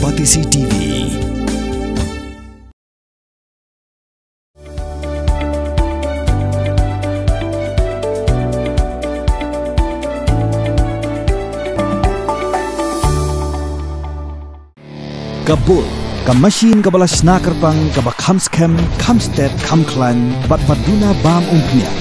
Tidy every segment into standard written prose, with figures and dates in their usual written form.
Kompetisi TV. Kabul, ka machine ka balas nakarpang ka ba kamskem, kamstep, kamklan, bat paduna bam umpnia.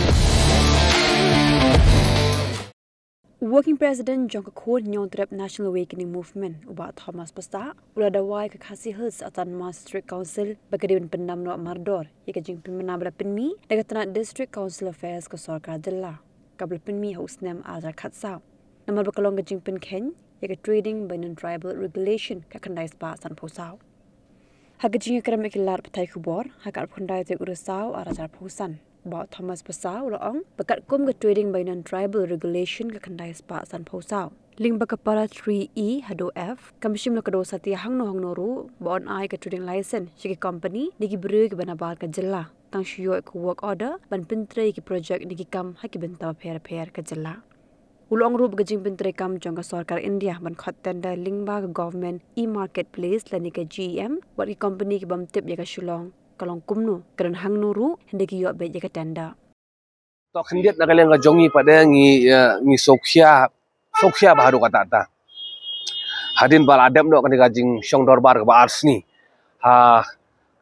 Working President John Kakod nyodrep National Awakening Movement uba Thomas Pasta ula dawai ke Khasi Hills atan Mas District Council bagadiwan pendam no Mardor ika jing pimenabla penmi dagatna District Council Affairs ke Sarkar Jilla kabla penmi husnem azar khatsau namar bakalong ke jing pen Ken ika trading by non-tribal regulation ka kandai spa san posau hagajing kram ikilar patai kubor hakar kandai te urasau arajar posan about Thomas Pasau laong bakat kum ke trading by non-tribal regulation ke kandai spa san posau ling bakapara 3E hado F kamishim lo kado satia hangno ru bon ai ke trading license shiki company digi bru ke banabar ke jilla tang shiyo ke work order ban pintre ke project digi kam haki benta pher ke jilla ulong ru bagajing pintre kam jongka sarkar India ban khat tender ling ba government e-marketplace lani ke GEM wat ki company ke bam tip ya ka shulong kalong kumnu keren hang nuru hendeki yo be jeka tanda to khendiat na kaleng jongi pada ngi sokhia baharu kata ta hadin bal adem do kan gajing shong dorbar ba arsni ha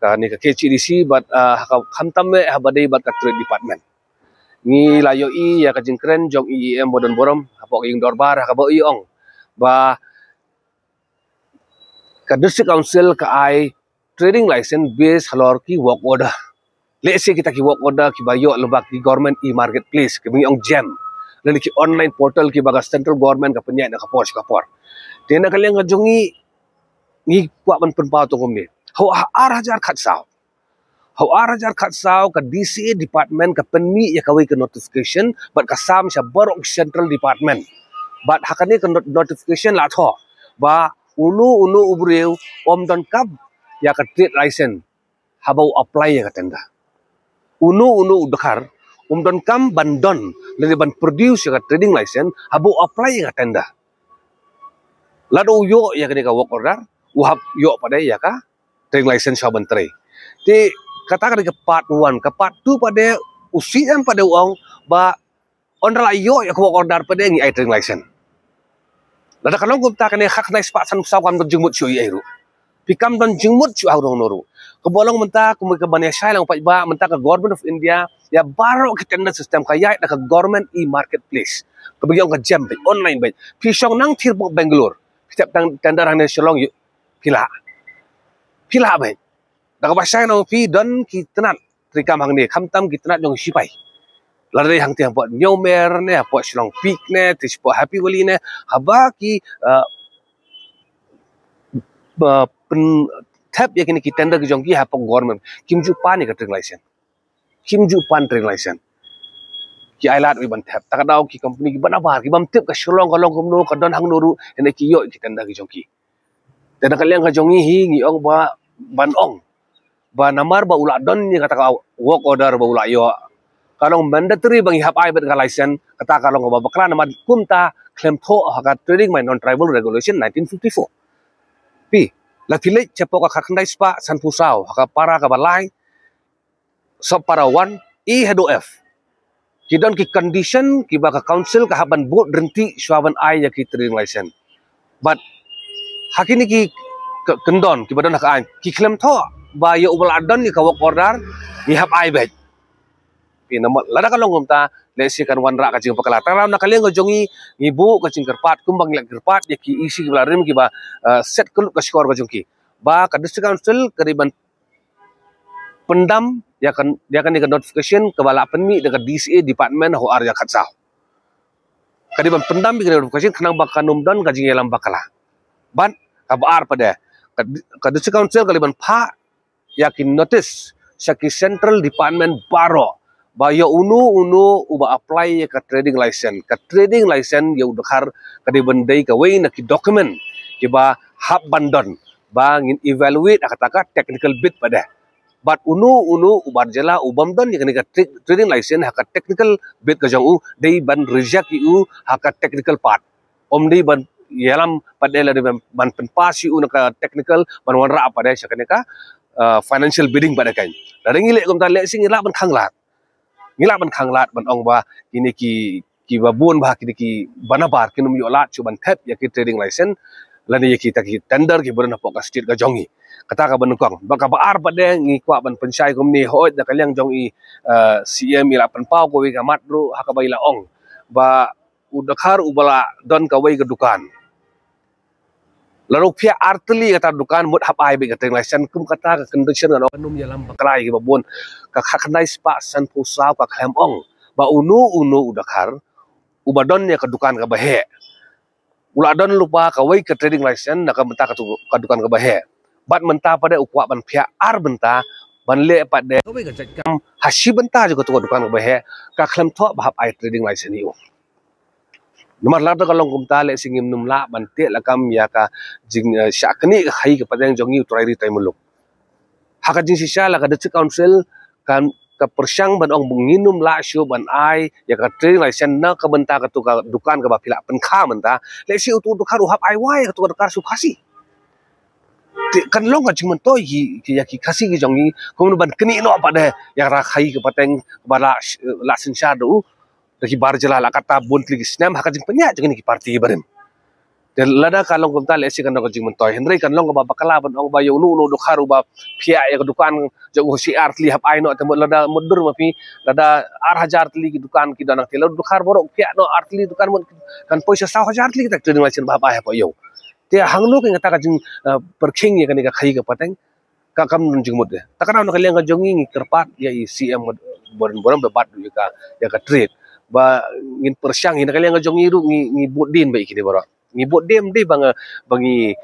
ka ni ka KCDC bat ka khamtam me ha badai bat ka trade department ni layo I ya ka jing kren jong IEM bodon borom ha pok ing dorbar ha ka bo iong ba ka district council ka ai trading license based halor ki work order. Let's say kita ki work order ki bayo lebak ki government e-marketplace ki bing GEM. Lalu ki online portal ki bagas central government ka penyat na kapor. Tena kalian ngajongi ni puak ban penpau tu komni. Hau arajar khatsau. Hau arajar khatsau ka DCA department ka penmi ya kawai ke notification but ka sam sya barok central department. But hakane ke notification la tho. Ba unu ubreu om don kap ya ka trade license habau apply ya ka tenda unu udakar don kam bandon le ban produce ya ka trading license habau apply ya ka tenda lado yo ya ka work order uhap yo pada ya ka trading license sa bantre ti kata ka part 1 ka part 2 pada usian pada uang ba ondra yo ya ka work order pada ngi trading license lada kalong kumta ka ne hak na spasan sa kam jumut syu iru Pikam dan jengmut cu aurong noru. Kebolong mentah kumui ke bani syai lang ba mentah ke government of India ya baru ke tender sistem kaya ke government e-marketplace. Kebagian ke GEM online baik. Pisong nang tirbok Bangalore. Setiap tender hang Shillong yuk pila baik. Dak ba syai nang pi don ki tenat trikam hang ni khamtam ki tenat jong sipai. Lari hang tiang buat nyomer ne buat Shillong Peak ne tispo Happy Valley ne haba ki tap ya kini kita tender kejongki hapok government kimju pan ni ka trading license kimju pan trading license ki ailat wi ban tap takadau ki company ki banabar ki bam tip ka shlong kalong kumno ka don hang noru ene ki yo ki tender kejongki tenda kalian ka jongi hi ngi ong ba ban ong ba namar ba ula don ni kata work order ba ula yo kalong mandatory bang hap ai bet ka license kata kalong ba bakla namar kumta claim tho ha trading by non tribal regulation 1954 pi la tilai cepok ka khandai spa san pusau ka para ka balai sop para 1 E hado F kidon ki condition ki ba ka council ka haban board renti swaban ai ya ki trading license but hakini ki kendon ki badon ka ai ki claim tho ba ya ubal adon ni ka work order ni hab ai bet pi namot lada kalong ta lesi kan wanra ka jing pakala taram na kaleng jongi ibu ka jing kerpat kumbang lek kerpat ya ki isi ki balarim ki ba set kelut ka skor ka jongki ba ka district council keriban pendam ya kan ni notification ke bala penmi dengan DCA department ho arya khatsau keriban pendam bi notification kanang bakanum don ka jing yalam bakala ban ka bar pada ka district council keriban pha ya ki notice syaki central department baro ba ya unu uba apply ka trading license ya udakar ka di bandai ka way na ki document ki ba hab bandon ba ngin evaluate akataka technical bit pada but unu ubar jela ubam don ya ka trading license ha technical bit ka jong dei ban reject u ha technical part om dei ban yalam pada la ban penpasi unaka technical ban wanra pada sakaneka financial bidding pada kain dari ngilek kom ta lek sing ngilak ban khanglat ban ong ba kini ki babun ba kini ki banabar kinum yo lat chu ban thep ya ki trading license lani ya ki ta ki tender ki berna pok state ka jongi kata ka ban kong ba ka baar pada ngi kwa ban pensai kom ni hoit da kalyang jongi CM ila pan pau ko wi ka mat bro ha ka ba ila ong ba udakhar ubala don ka wai ke dukan lalu pihak arteli kata dukan mut hap ai be ka license kum kata ka condition kan kanum yalam baklai ke babon ka khaknai spa san pusa ka khem ong ba unu udakhar ubadon ya ke dukan ka bahe ula don lupa ka wai ke trading license nak menta ka dukan ka bahe bat menta pada ukwa ban pihak ar benta ban le pada ka wai ka jatkam hashi benta juga tu dukan ka bahe ka khlem tho ba hap ai trading license ni nomor lada kalau kumta le singim numla bantik lakam ya ka jing syakni khai ke padang jongi utrai ri muluk haka jing sisa la ka district council kan ka persyang ban ong bunginum la syo ban ai ya ka trading license na ka benta ka tu ka dukan ka ba pila penkha menta le si utu dukar uhap ai wai ka tu dukar su khasi kan long ka jing mentoi ki ya ki khasi ki jongi kum ban keni no pada ya ra khai ke pateng bala la sinsha du lagi bar jela la kata bon klik snam haka jing penya jing ni parti barem dan lada kalong kumta le si kan jing mentoy henry kan long ba bakala ban ong ba yo nu do kharu ba phia ya dukan jo si artli hap ai no temo lada mudur mapi lada 8000 tli ki dukan ki danak telo do khar borok phia no artli dukan mon kan poisa 1000 tli tak trading license ba ba ha yo te hanglo ke ngata ka jing perking ya kan ka khai ka pateng ka kam nun jing mud takana no kaliang ka jongi ngi kerpat ya CM boran bebat ya ka trade ba ngin persyang hin kalian ngajong iru ngi bodin ba ikini baro ngi bodem de bangi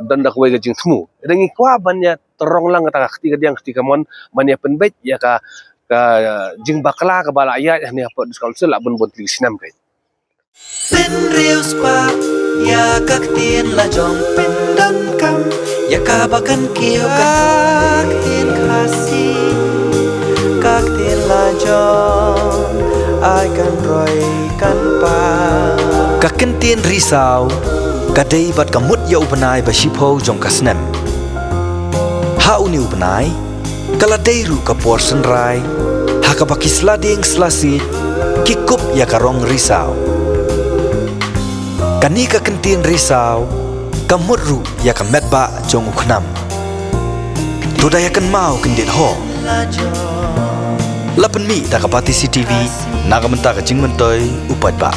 dandak wai gajing temu ngi kwa bannya terong lang kata ketika diang ketika mon mania penbet ya ka jing bakla ka bala ayat ni apa council abun bon sinam kai pen reus pa ya kaktin la jong pen dan kam ya ka bakan kiyo kaktin khasi kaktin la jong akan roy kan pa kakentin risau kadai bat kamut ya ubenai basipo jong kasnem ha uni ubenai kaladeiru ka portion rai ha ka baki slading slasit kikup ya karong risau kani kakentin risau kamutru ya ka metba jong uknam tudayakan mau kendit ho Lapan mi tak kapati CTV, nak mentak jing mentoi upat ba.